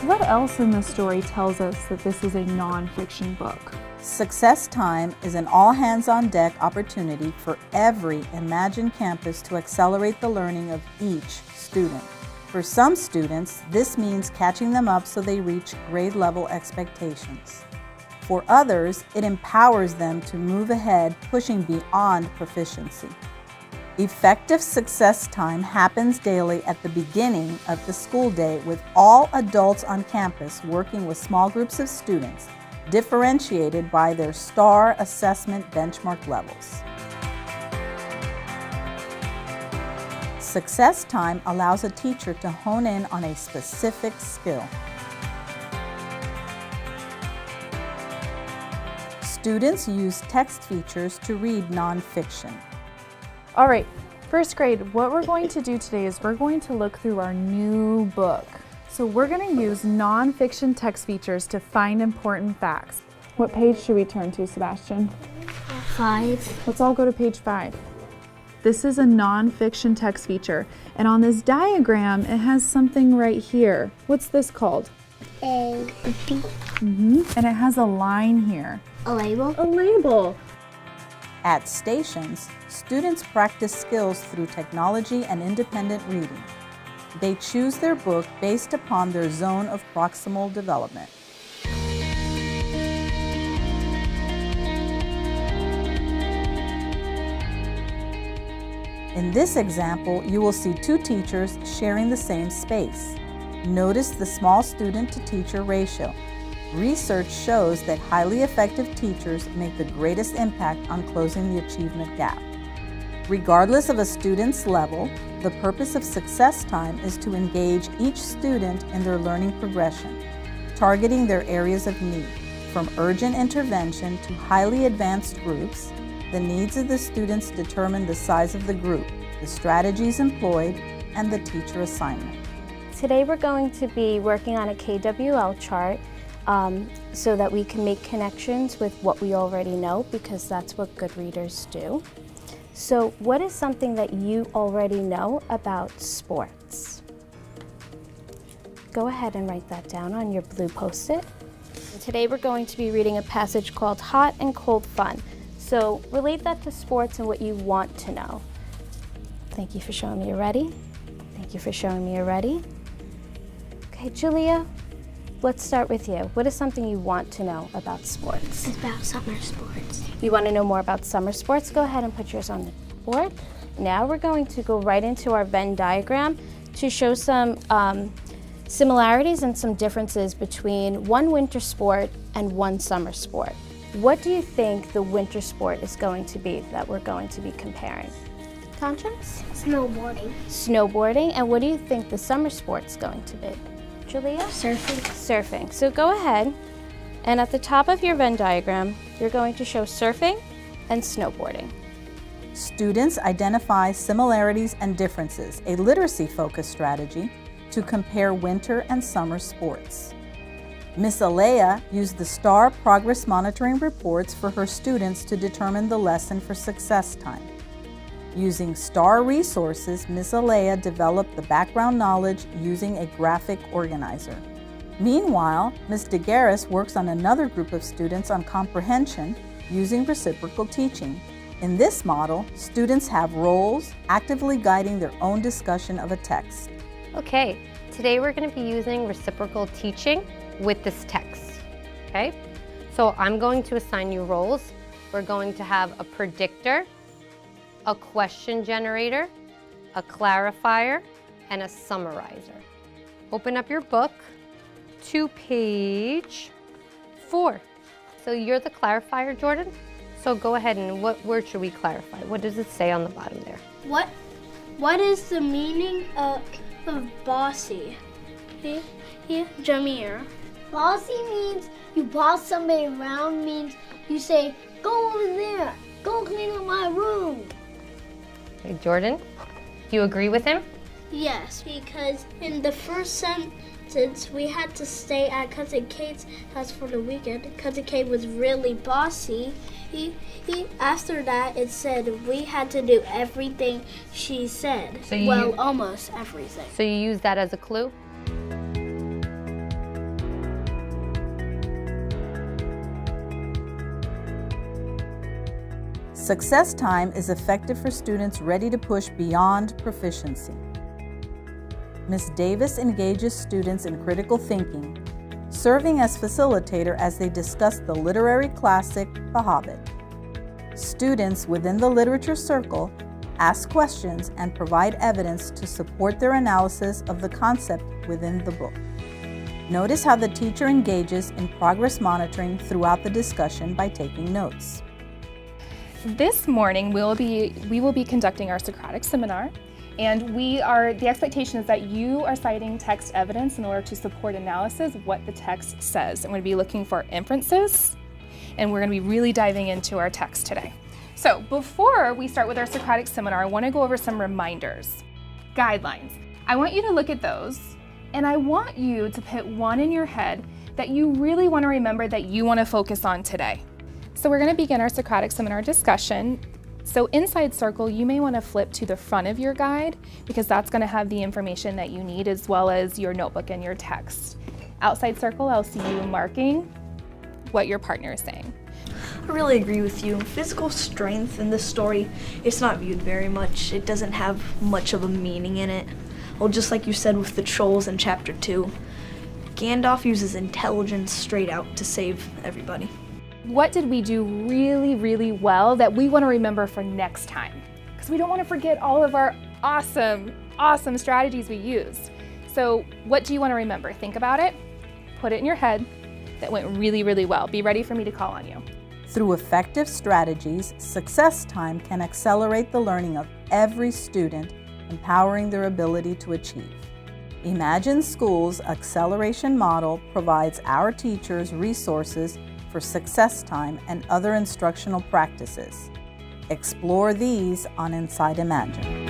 What else in the story tells us that this is a nonfiction book? Success Time is an all-hands-on-deck opportunity for every Imagine campus to accelerate the learning of each student. For some students, this means catching them up so they reach grade-level expectations. For others, it empowers them to move ahead, pushing beyond proficiency. Effective success time happens daily at the beginning of the school day with all adults on campus working with small groups of students, differentiated by their STAR assessment benchmark levels. Success time allows a teacher to hone in on a specific skill. Students use text features to read nonfiction. All right, first grade, what we're going to do today is we're going to look through our new book. So we're going to use nonfiction text features to find important facts. What page should we turn to, Sebastian? 5. Let's all go to page 5. This is a nonfiction text feature, and on this diagram, it has something right here. What's this called? A B. And it has a line here. A label. A label. At stations, students practice skills through technology and independent reading. They choose their book based upon their zone of proximal development. In this example, you will see two teachers sharing the same space. Notice the small student-to-teacher ratio. Research shows that highly effective teachers make the greatest impact on closing the achievement gap. Regardless of a student's level, the purpose of success time is to engage each student in their learning progression, targeting their areas of need. From urgent intervention to highly advanced groups, the needs of the students determine the size of the group, the strategies employed, and the teacher assignment. Today we're going to be working on a KWL chart so that we can make connections with what we already know, because that's what good readers do. So what is something that you already know about sports? Go ahead and write that down on your blue Post-it. Today we're going to be reading a passage called Hot and Cold Fun. So relate that to sports and what you want to know. Thank you for showing me you're ready. Thank you for showing me you're ready. Okay, Julia, let's start with you. What is something you want to know about sports? It's about summer sports. You want to know more about summer sports? Go ahead and put yours on the board. Now we're going to go right into our Venn diagram to show some similarities and some differences between one winter sport and one summer sport. What do you think the winter sport is going to be that we're going to be comparing? Conscience? Snowboarding. Snowboarding. And what do you think the summer sport's going to be? Julia? Surfing. Surfing. So go ahead, and at the top of your Venn diagram, you're going to show surfing and snowboarding. Students identify similarities and differences, a literacy-focused strategy to compare winter and summer sports. Miss Alea used the STAR progress monitoring reports for her students to determine the lesson for success time. Using STAR resources, Miss Alea developed the background knowledge using a graphic organizer. Meanwhile, Ms. DeGaris works on another group of students on comprehension using reciprocal teaching. In this model, students have roles, actively guiding their own discussion of a text. Okay, today we're going to be using reciprocal teaching with this text, okay? So I'm going to assign you roles. We're going to have a predictor, a question generator, a clarifier, and a summarizer. Open up your book to page 4. So you're the clarifier, Jordan. So go ahead, and what word should we clarify? What does it say on the bottom there? What is the meaning of bossy? Here, Jameer. Bossy means you boss somebody around, means you say, go over there, go clean up my room. Okay, Jordan, do you agree with him? Yes, because in the first sentence, we had to stay at Cousin Kate's house for the weekend. Cousin Kate was really bossy. After that, it said we had to do everything she said. So almost almost everything. So you use that as a clue? Success time is effective for students ready to push beyond proficiency. Ms. Davis engages students in critical thinking, serving as facilitator as they discuss the literary classic, The Hobbit. Students within the literature circle ask questions and provide evidence to support their analysis of the concept within the book. Notice how the teacher engages in progress monitoring throughout the discussion by taking notes. This morning we will be conducting our Socratic seminar, and the expectation is that you are citing text evidence in order to support analysis of what the text says. I'm going to be looking for inferences, and we're going to be really diving into our text today. So before we start with our Socratic seminar, I want to go over some reminders. Guidelines. I want you to look at those, and I want you to put one in your head that you really want to remember that you want to focus on today. So we're going to begin our Socratic seminar discussion. So inside circle, you may want to flip to the front of your guide because that's going to have the information that you need as well as your notebook and your text. Outside circle, I'll see you marking what your partner is saying. I really agree with you. Physical strength in this story, it's not viewed very much. It doesn't have much of a meaning in it. Well, just like you said with the trolls in chapter 2, Gandalf uses intelligence straight out to save everybody. What did we do really, really well that we want to remember for next time? Because we don't want to forget all of our awesome strategies we used. So what do you want to remember? Think about it, put it in your head. That went really, really well. Be ready for me to call on you. Through effective strategies, success time can accelerate the learning of every student, empowering their ability to achieve. Imagine School's acceleration model provides our teachers resources for success time and other instructional practices. Explore these on Inside Imagine.